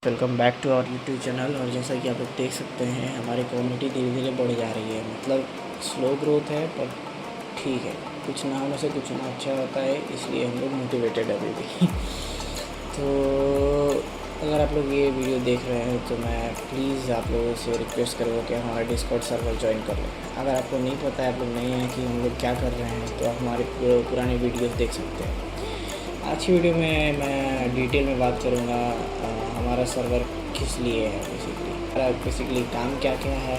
Welcome back to our YouTube channel. और जैसा कि आप लोग देख सकते हैं हमारी कम्युनिटी धीरे धीरे बढ़ जा रही है। मतलब स्लो ग्रोथ है पर ठीक है, कुछ ना होने से कुछ ना अच्छा होता है, इसलिए हम लोग मोटिवेटेड है अभी भी। तो अगर आप लोग ये वीडियो देख रहे हैं तो मैं प्लीज़ आप लोगों से रिक्वेस्ट करूँगा कि हमारा डिस्कॉर्ड सर्वर ज्वाइन कर लें। अगर आपको नहीं पता है, आप लोग नहीं हैं कि हम लोग क्या कर रहे हैं, तो आप हमारे पुरानी वीडियोज़ देख सकते हैं। आज की वीडियो में मैं डिटेल में बात करूँगा हमारा सर्वर किस लिए है, बेसिकली काम क्या क्या है,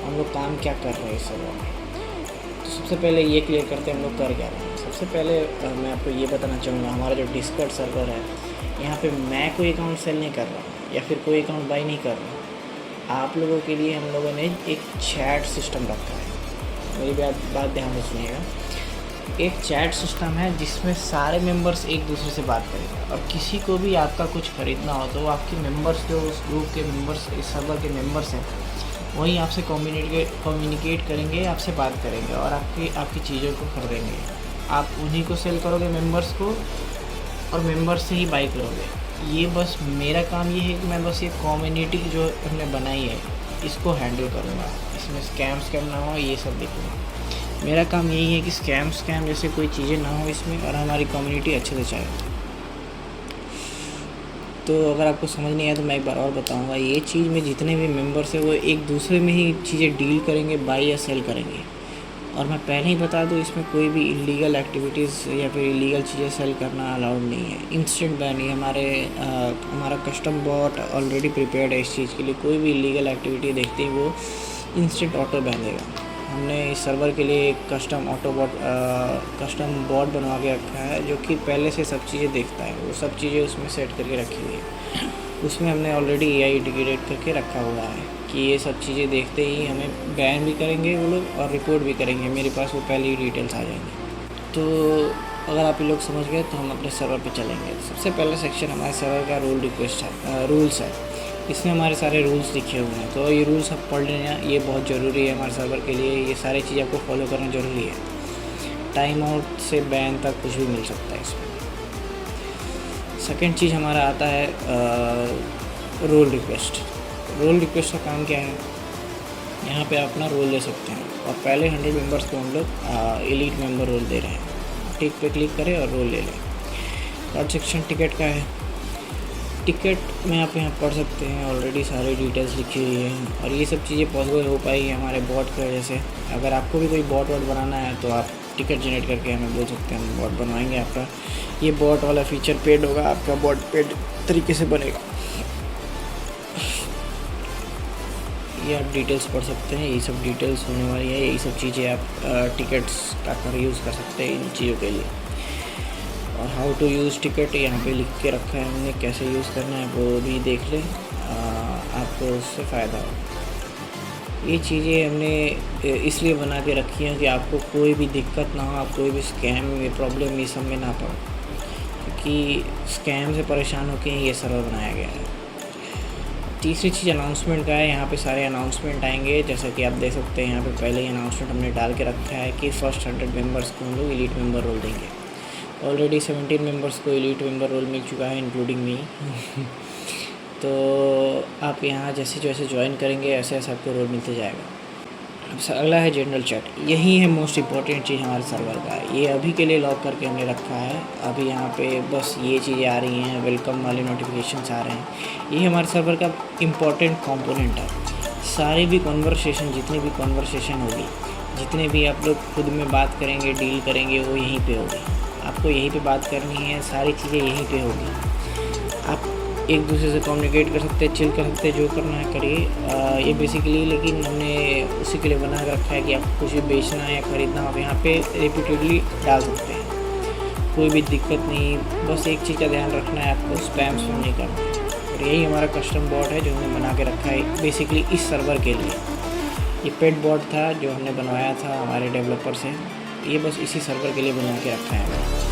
हम लोग काम क्या कर रहे हैं इस सर्वर में। तो सबसे पहले ये क्लियर करते हैं हम लोग कर क्या रहे हैं। सबसे पहले मैं आपको ये बताना चाहूँगा, हमारा जो डिस्कॉर्ड सर्वर है, यहाँ पे मैं कोई अकाउंट सेल नहीं कर रहा या फिर कोई अकाउंट बाई नहीं कर रहा। आप लोगों के लिए हम लोगों ने एक चैट सिस्टम रखा है। मेरी बात ध्यान से सुनिएगा। एक चैट सिस्टम है जिसमें सारे मेंबर्स एक दूसरे से बात करेंगे, और किसी को भी आपका कुछ ख़रीदना हो तो वो आपके मेंबर्स, जो उस ग्रुप के मेंबर्स, इस सर्वर के मेंबर्स हैं, वही आपसे कम्युनिकेट करेंगे, आपसे बात करेंगे और आपकी चीज़ों को खरीदेंगे। आप उन्हीं को सेल करोगे, मेंबर्स को, और मेंबर्स से ही बाई करोगे। ये बस मेरा काम ये है कि मैं बस ये कम्युनिटी जो हमने बनाई है इसको हैंडल करूँगा। इसमें स्कैम ना हो, ये सब देखूँगा। मेरा काम यही है कि स्कैम जैसे कोई चीज़ें ना हो इसमें, और हमारी कम्युनिटी अच्छे से चले। तो अगर आपको समझ नहीं आया तो मैं एक बार और बताऊंगा। ये चीज़ में जितने भी मेंबर्स हैं वो एक दूसरे में ही चीज़ें डील करेंगे, बाई या सेल करेंगे। और मैं पहले ही बता दूं, इसमें कोई भी इलीगल एक्टिविटीज़ या फिर इलीगल चीज़ें सेल करना अलाउड नहीं है। इंस्टेंट बैन ही हमारा कस्टम बॉट ऑलरेडी प्रिपेयर्ड है इस चीज़ के लिए। कोई भी इलीगल एक्टिविटी देखते ही वो इंस्टेंट ऑटो बैन देगा। हमने इस सर्वर के लिए एक कस्टम बॉट बनवा के रखा है, जो कि पहले से सब चीज़ें देखता है। वो सब चीज़ें उसमें सेट करके रखी हुई है। उसमें हमने ऑलरेडी AI इंटीग्रेट करके रखा हुआ है कि ये सब चीज़ें देखते ही हमें बैन भी करेंगे वो लोग और रिपोर्ट भी करेंगे। मेरे पास वो पहले ही डिटेल्स आ जाएंगे। तो अगर आप ये लोग समझ गए तो हम अपने सर्वर पे चलेंगे। सबसे पहला सेक्शन हमारे सर्वर का रूल्स है। इसमें हमारे सारे रूल्स लिखे हुए हैं, तो ये रूल्स आप पढ़ लेना, ये बहुत ज़रूरी है हमारे सर्वर के लिए। ये सारी चीज़ आपको फॉलो करना ज़रूरी है। टाइम आउट से बैन तक कुछ भी मिल सकता है इसमें। सेकंड चीज़ हमारा आता है रोल रिक्वेस्ट। रोल रिक्वेस्ट का काम क्या है, यहाँ पे आप अपना रोल दे सकते हैं, और पहले 100 मेंबर्स को हम लोग एलीट मेंबर रोल दे रहे हैं। टिक पे क्लिक करें और रोल ले लें। थर्ड सेक्शन टिकट का है। टिकट में आप यहाँ पढ़ सकते हैं, ऑलरेडी सारी डिटेल्स लिखी हुई हैं, और ये सब चीज़ें पॉसिबल हो पाई हमारे बॉट की वजह से। अगर आपको भी कोई बॉट बनाना है तो आप टिकट जनरेट करके हमें बोल सकते हैं, हम बॉट बनवाएंगे आपका। ये बॉट वाला फीचर पेड होगा, आपका बॉट पेड तरीके से बनेगा। ये आप डिटेल्स पढ़ सकते हैं, ये सब डिटेल्स होने वाली है। यही सब चीज़ें आप टिकट्स का यूज़ कर सकते हैं इन चीज़ों के लिए। और हाउ टू यूज़ टिकट यहाँ पे लिख के रखा है हमने, कैसे यूज़ करना है वो भी देख लें, आपको उससे फ़ायदा हो। ये चीज़ें हमने इसलिए बना के रखी हैं कि आपको कोई भी दिक्कत ना हो, आप कोई भी स्कैम में, प्रॉब्लम ये सब में ना पड़ो, क्योंकि स्कैम से परेशान होकर ये सर्वर बनाया गया है। तीसरी चीज़ अनाउंसमेंट का है। यहाँ पे सारे अनाउंसमेंट आएंगे, जैसा कि आप देख सकते हैं यहाँ पे पहले ही अनाउंसमेंट हमने डाल के रखा है कि फर्स्ट 100 मेंबर्स को हम लोग एलीट मेंबर रोल देंगे। ऑलरेडी 17 मेंबर्स को एलीट मेंबर रोल मिल चुका है, इंक्लूडिंग मी। तो आप यहाँ जैसे जैसे ज्वाइन करेंगे ऐसे ऐसे आपको रोल मिलते जाएगा। अब अगला है जनरल चैट। यही है मोस्ट इम्पॉर्टेंट चीज़ हमारे सर्वर का। ये अभी के लिए लॉक करके हमने रखा है। अभी यहाँ पे बस ये चीज़ें आ रही हैं, वेलकम वाले नोटिफिकेशंस आ रहे हैं। ये हमारे सर्वर का इम्पॉर्टेंट कंपोनेंट है। सारी भी कॉन्वर्सेशन, जितनी भी कॉन्वर्सेशन होगी, जितने भी आप लोग खुद में बात करेंगे, डील करेंगे, वो यहीं पे होगी। आपको यहीं पे बात करनी है, सारी चीज़ें यहीं पे होगी। आप एक दूसरे से कम्युनिकेट कर सकते हैं, चिल कर सकते हैं, जो करना है करिए। ये बेसिकली, लेकिन हमने उसी के लिए बना कर रखा है कि आपको कुछ भी बेचना है या ख़रीदना हो, आप यहाँ पे रिपीटेडली डाल सकते हैं, कोई भी दिक्कत नहीं। बस एक चीज़ का ध्यान रखना है, आपको स्पैम नहीं करना है। और यही हमारा कस्टम बॉट है जो हमने बना के रखा है बेसिकली इस सर्वर के लिए। ये पेड बॉट था जो हमने बनवाया था हमारे डेवलपर से। ये बस इसी सर्वर के लिए बना के रखा है।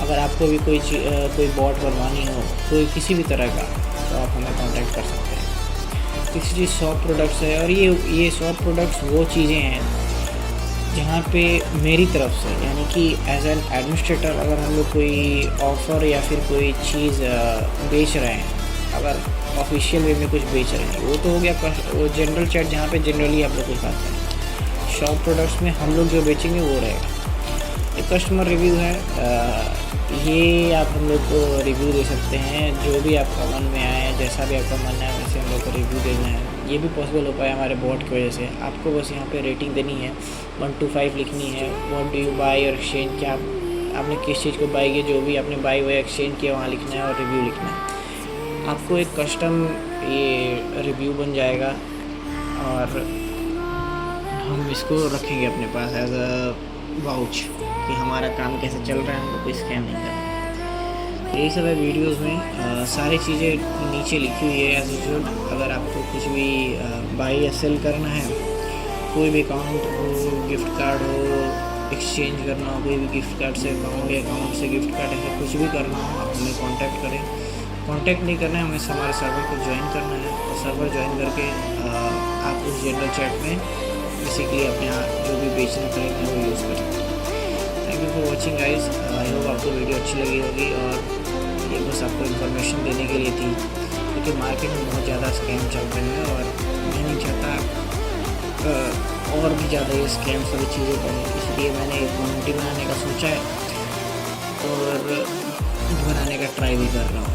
अगर आपको भी कोई बॉट बनवानी हो, कोई किसी भी तरह का, तो आप हमें कांटेक्ट कर सकते हैं। तीसरी शॉप प्रोडक्ट्स है। और ये शॉप प्रोडक्ट्स वो चीज़ें हैं जहाँ पे मेरी तरफ से, यानी कि एज एन एडमिनिस्ट्रेटर, अगर हम लोग कोई ऑफ़र या फिर कोई चीज़ बेच रहे हैं अगर ऑफिशियल वे में कुछ बेच रहे हैं। वो तो हो गया वो जनरल चैट जहाँ पे जनरली आप लोग कुछ बात करें। शॉप प्रोडक्ट्स में हम लोग जो बेचेंगे वो रहेगा। एक कस्टमर रिव्यू है, ये आप हम लोग को रिव्यू दे सकते हैं, जो भी आपका मन में आए, जैसा भी आपका मन है वैसे हम लोग को रिव्यू देना है। ये भी पॉसिबल हो पाया हमारे बॉट की वजह से। आपको बस यहाँ पे रेटिंग देनी है, 1 to 5 लिखनी है। व्हाट डू यू बाई और एक्सचेंज, क्या आपने किस चीज़ को बाई किया, जो भी आपने बाई हुआ एक्सचेंज किया वहाँ लिखना है और रिव्यू लिखना है। आपको एक कस्टम ये रिव्यू बन जाएगा और हम इसको रखेंगे अपने पास एज अ वाउच कि हमारा काम कैसे चल रहा है, हमको कोई स्कैम नहीं करना। यही सब है वीडियोस में। सारी चीज़ें नीचे लिखी हुई है एज यूजुअल। अगर आपको कुछ भी बाई या सेल करना है, कोई भी अकाउंट हो, गिफ्ट कार्ड हो, एक्सचेंज करना हो, कोई भी गिफ्ट कार्ड से अकाउंट या अकाउंट से गिफ्ट कार्ड, ऐसा कुछ भी करना हो आप हमें कांटेक्ट करें। कांटेक्ट नहीं करना है, हमें हमारे सर्वर को ज्वाइन करना है और सर्वर ज्वाइन करके आप उस जनरल चैट में बेसिकली अपने जो भी बेचना खरीदना है वो यूज़ कर सकते हैं। Thank you for watching guys. I hope आपको वीडियो अच्छी लगी होगी और ये बस आपको इन्फॉर्मेशन देने के लिए थी, क्योंकि मार्केट में बहुत ज़्यादा स्कैम चल रहे हैं और मैं नहीं चाहता और भी ज़्यादा ये स्कैम सभी चीज़ें करें। इसलिए मैंने एक कम्युनिटी बनाने का सोचा है और बनाने का ट्राई भी कर रहा हूँ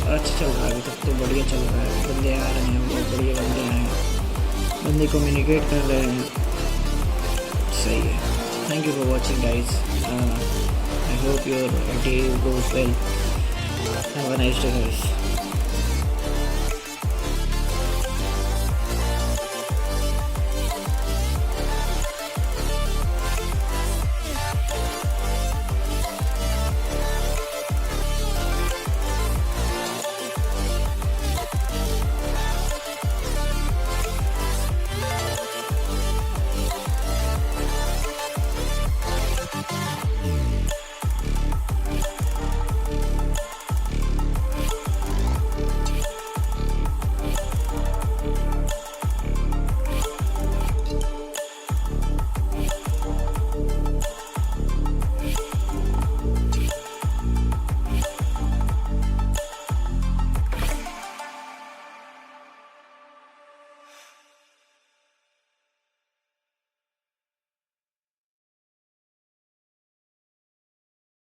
और अच्छा चल रहा है। अभी तक तो बढ़िया चल रहा है, बंदे आ रहे हैं, बहुत बढ़िया बंदे आए हैं, बंदे कम्युनिकेट कर रहे हैं, सही है। Thank you for watching guys. I hope your day goes well. Have a nice day guys.